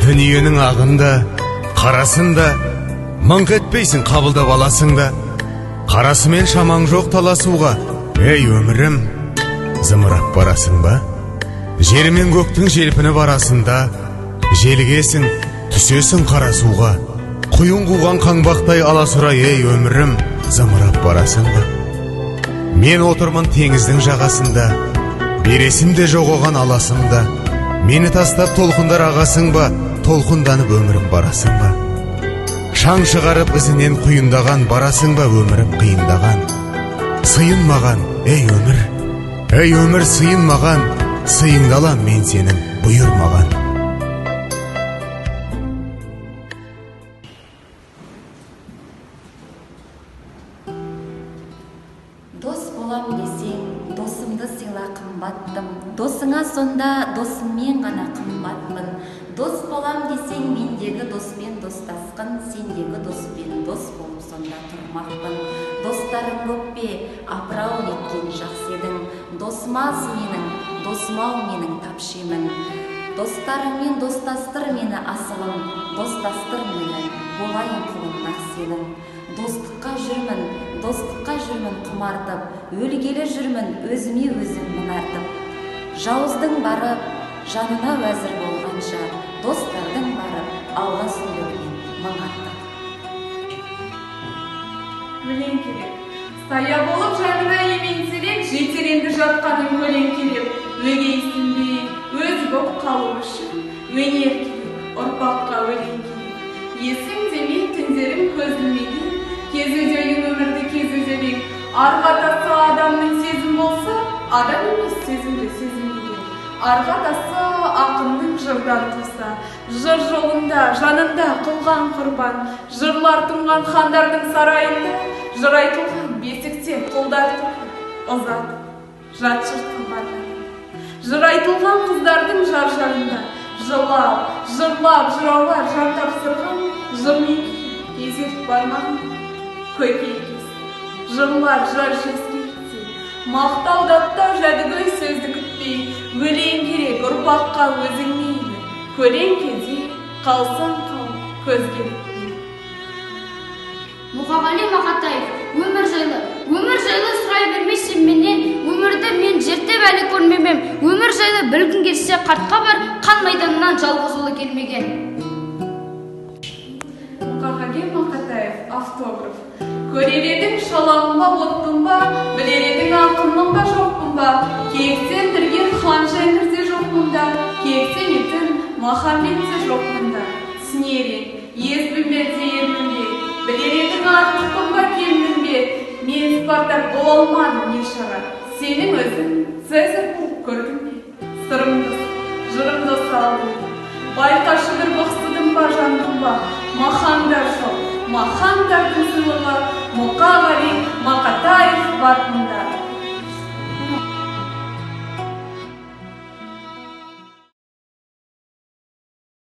Дүниенің ағында, қарасында, мыңқ етпейсің қабылдап аласың да. Қарасымен шамаң жоқ таласуға, ей өмірім, зымырап барасың ба? Жер мен көктің желпіні барасында, желгесің, түсесің қарасуға. Құйын қуған қаңбақтай аласұрай, ей өмірім, зымырап барасың ба? Мен отырмын теңіздің жағасында, бересім де жоқ оған аласың да. Мені тастап толқындар ағасың ба, толқынданып өмірім барасың ба? Шаң шығарып ізінен құйындаған, барасың ба өмірім қиындаған? Сыйын маған, ей өмір сыйын маған, сыйыңды алам мен сенің бұйырмаған. Дос болам десең, досымды сыйла қымбаттым. Досыңа сонда досыммен ғана қымбатпын. Дос болам десең, мендегі доспен достасқын, сендегі доспен дос болып сонда тұрмақпын. Достарың көп пе, апырау неткен жақсы едің. Досмаз менің, досмау менің тапшемін. Достарыңмен достастыр мені асылым, достастыр мені, болайын құлыңна сенің. Достыққа жүрмін құмартып, өлгелі жүрмін өзіме өзім мұнартып. Жауыздың барып, жанына уәзір болғанша, достардың барып, алға сөйлеумен мың артық. Өлең керек, сая болып жанына еменселеп, жетеренді жатқаның өлең керек. Өгейсінбей, өз боп қалу үшін, өнер керек, ұрпаққа өлең керек. Есіңде мен түндерім көзілмеген, кезі дөйін өмірді кезі дөйін. Арға тасы адамның сезім болса, адам емес сезімді сезімдеген. Арға тасы ақынның жырдан туса, жыр жолында, жанында қылған құрбан, жырлар тұнған хандардың сарайында, жыр айтылған бесікте қолдар тұрған, ұзатып, жат жұртқа барған. Жыр айтылған қыздардың жар-жарында, жырлап, жыраулар жан тапсырған, жырмен кезек бармаған, көкей кез. Жырлар жар жеске кетсе, мақтау даттау жәдігөй сөзді күтпей, өлең керек ұрпаққа өзің мейлі, көлеңкеде қалсаң қал, көзге өтпей. Мұқағали Мақатаев, өмір жайлы сұрай бермейсің менен, өмірді мен жертеп әлі көрмемем, өмір жайлы білгің келсе қартқа бар, қан майданынан жалғыз ұлы келмеген. Мұқағали Мақатаев, автограф. Көрер едің шалағын ба, оттың ба, білер едің ақынның ба, жоқпын ба, киіктен тірген хан жәңгірде жоқпын да, киіктен етін Махамбетте жоқпын да. Түсінер ең, ез білмеде ермін бе, білер едің артықпын ба, кеммін бе, мен Спартак бола алмадым не шара, сенің өзің Цезарь болып көрдің бе, сырымды, жырымды салдым. Байқашы бір бұқсыдым ба, жандым ба, махандар жоқ, махандардың сыйлығы, Мұқағали Мақатаев бар мұнда.